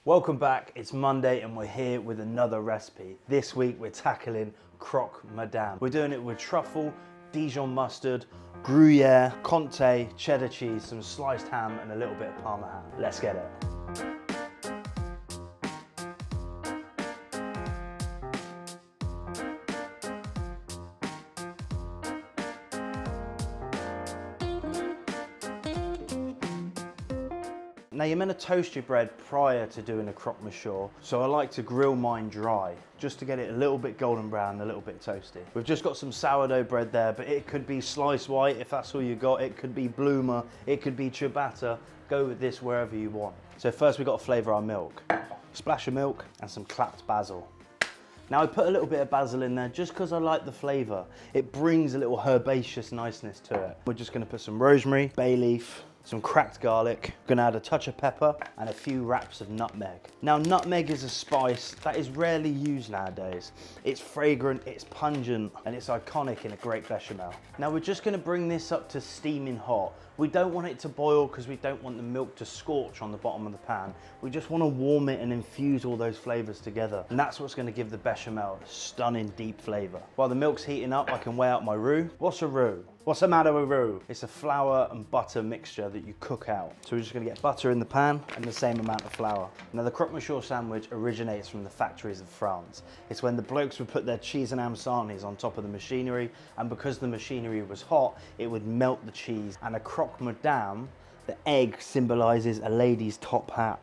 Welcome back, it's Monday and we're here with another recipe. This week we're tackling Croque Madame. We're doing it with truffle, Dijon mustard, Gruyere, Comté, cheddar cheese, some sliced ham and a little bit of Parma ham. Let's get it. Now you're meant to toast your bread prior to doing a croque monsieur, so I like to grill mine dry, just to get it a little bit golden brown, a little bit toasty. We've just got some sourdough bread there, but it could be sliced white if that's all you got, it could be bloomer, it could be ciabatta, go with this wherever you want. So first we've got to flavour our milk. Splash of milk and some clapped basil. Now I put a little bit of basil in there just because I like the flavour. It brings a little herbaceous niceness to it. We're just going to put some rosemary, bay leaf, some cracked garlic. We're gonna add a touch of pepper and a few wraps of nutmeg. Now nutmeg is a spice that is rarely used nowadays. It's fragrant, it's pungent, and it's iconic in a great bechamel. Now we're just gonna bring this up to steaming hot. We don't want it to boil because we don't want the milk to scorch on the bottom of the pan. We just want to warm it and infuse all those flavors together. And that's what's going to give the bechamel a stunning deep flavor. While the milk's heating up, I can weigh out my roux. What's a roux? What's the matter with roux? It's a flour and butter mixture that you cook out. So we're just going to get butter in the pan and the same amount of flour. Now the croque monsieur sandwich originates from the factories of France. It's when the blokes would put their cheese and ham sarnies on top of the machinery, and because the machinery was hot, it would melt the cheese. And a croque madame, the egg symbolizes a lady's top hat.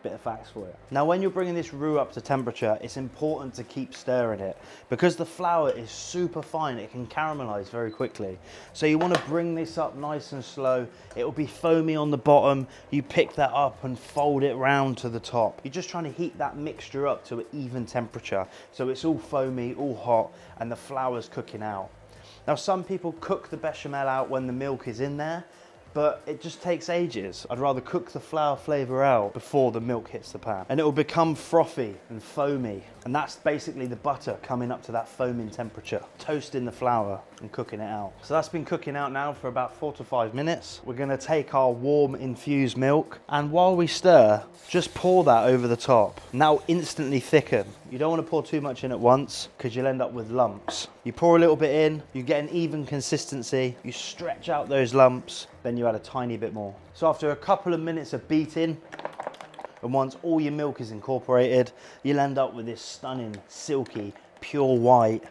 Bit of facts for you. Now when you're bringing this roux up to temperature, it's important to keep stirring it because the flour is super fine, it can caramelize very quickly. So you want to bring this up nice and slow. It will be foamy on the bottom. You pick that up and fold it round to the top. You're just trying to heat that mixture up to an even temperature so it's all foamy, all hot, and the flour's cooking out. Now some people cook the bechamel out when the milk is in there, but it just takes ages. I'd rather cook the flour flavour out before the milk hits the pan. And it will become frothy and foamy. And that's basically the butter coming up to that foaming temperature. Toasting the flour and cooking it out. So that's been cooking out now for about 4 to 5 minutes. We're gonna take our warm infused milk, and while we stir, just pour that over the top. Now instantly thicken. You don't wanna pour too much in at once because you'll end up with lumps. You pour a little bit in, you get an even consistency, you stretch out those lumps, then you add a tiny bit more. So after a couple of minutes of beating, and once all your milk is incorporated, you'll end up with this stunning, silky, pure white,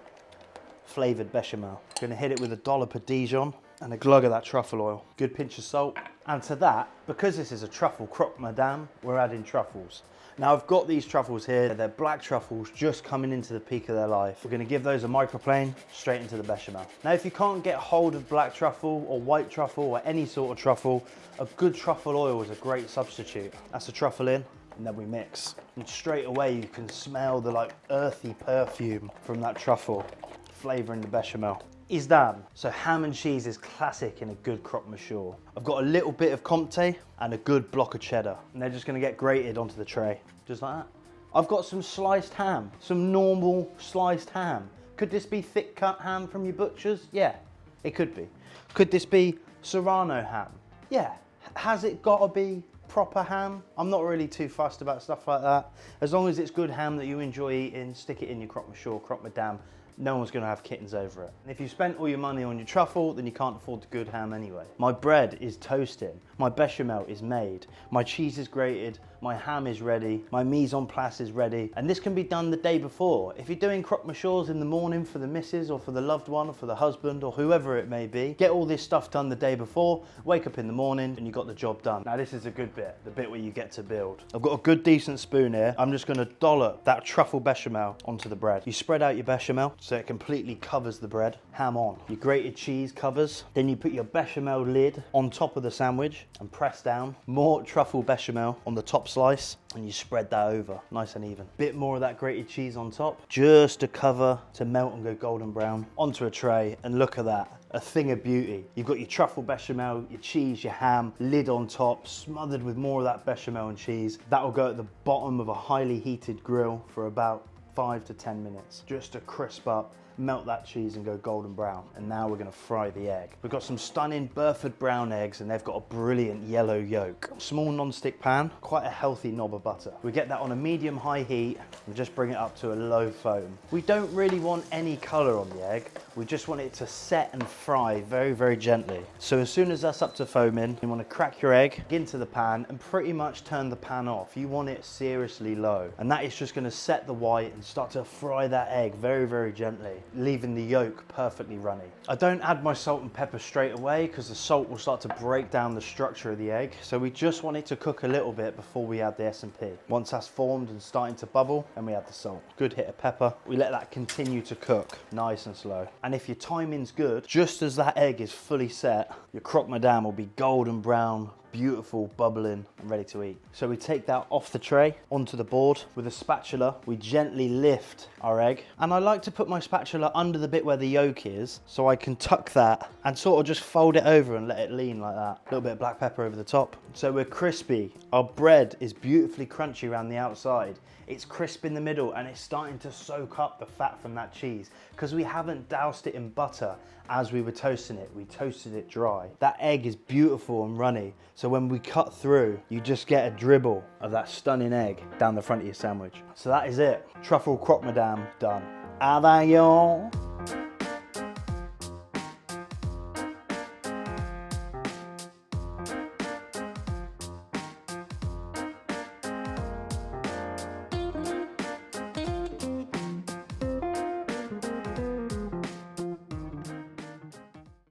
flavoured bechamel. Gonna hit it with a dollop of Dijon and a glug of that truffle oil. Good pinch of salt. And to that, because this is a truffle croque madame, we're adding truffles. Now I've got these truffles here, they're black truffles just coming into the peak of their life. We're gonna give those a microplane straight into the bechamel. Now if you can't get hold of black truffle or white truffle or any sort of truffle, a good truffle oil is a great substitute. That's the truffle in, and then we mix. And straight away you can smell the like earthy perfume from that truffle, flavouring the bechamel. Is done. So ham and cheese is classic in a good croque monsieur. I've got a little bit of Comté and a good block of cheddar, and they're just gonna get grated onto the tray, just like that. I've got some sliced ham, some normal sliced ham. Could this be thick cut ham from your butchers? Yeah, it could be. Could this be Serrano ham? Yeah. Has it gotta be proper ham? I'm not really too fussed about stuff like that. As long as it's good ham that you enjoy eating, stick it in your croque monsieur, croque madame. No one's gonna have kittens over it. And if you've spent all your money on your truffle, then you can't afford the good ham anyway. My bread is toasting, my bechamel is made, my cheese is grated, my ham is ready, my mise en place is ready, and this can be done the day before. If you're doing croque monsieurs in the morning for the missus or for the loved one or for the husband or whoever it may be, get all this stuff done the day before, wake up in the morning and you got the job done. Now this is a good bit, the bit where you get to build. I've got a good decent spoon here. I'm just gonna dollop that truffle bechamel onto the bread. You spread out your bechamel so it completely covers the bread. Ham on. Your grated cheese covers. Then you put your bechamel lid on top of the sandwich and press down. More truffle bechamel on the top slice and you spread that over nice and even. Bit more of that grated cheese on top just to cover, to melt and go golden brown. Onto a tray, and look at that. A thing of beauty. You've got your truffle bechamel, your cheese, your ham, lid on top, smothered with more of that bechamel and cheese. That will go at the bottom of a highly heated grill for about 5 to 10 minutes just to crisp up melt that cheese and go golden brown. And now we're gonna fry the egg. We've got some stunning Burford brown eggs and they've got a brilliant yellow yolk. Small non-stick pan, quite a healthy knob of butter. We get that on a medium-high heat and just bring it up to a low foam. We don't really want any color on the egg. We just want it to set and fry very, very gently. So as soon as that's up to foaming, you want to crack your egg into the pan and pretty much turn the pan off. You want it seriously low. And that is just going to set the white and start to fry that egg very, very gently, leaving the yolk perfectly runny. I don't add my salt and pepper straight away because the salt will start to break down the structure of the egg. So we just want it to cook a little bit before we add the S&P. Once that's formed and starting to bubble, then we add the salt. Good hit of pepper. We let that continue to cook nice and slow. And if your timing's good, just as that egg is fully set, your croque madame will be golden brown, beautiful, bubbling and ready to eat. So we take that off the tray onto the board. With a spatula, we gently lift our egg. And I like to put my spatula under the bit where the yolk is so I can tuck that and sort of just fold it over and let it lean like that. A little bit of black pepper over the top. So we're crispy. Our bread is beautifully crunchy around the outside. It's crisp in the middle and it's starting to soak up the fat from that cheese because we haven't doused it in butter as we were toasting it. We toasted it dry. That egg is beautiful and runny. So when we cut through, you just get a dribble of that stunning egg down the front of your sandwich. So that is it. Truffle croque madame done. Availlon.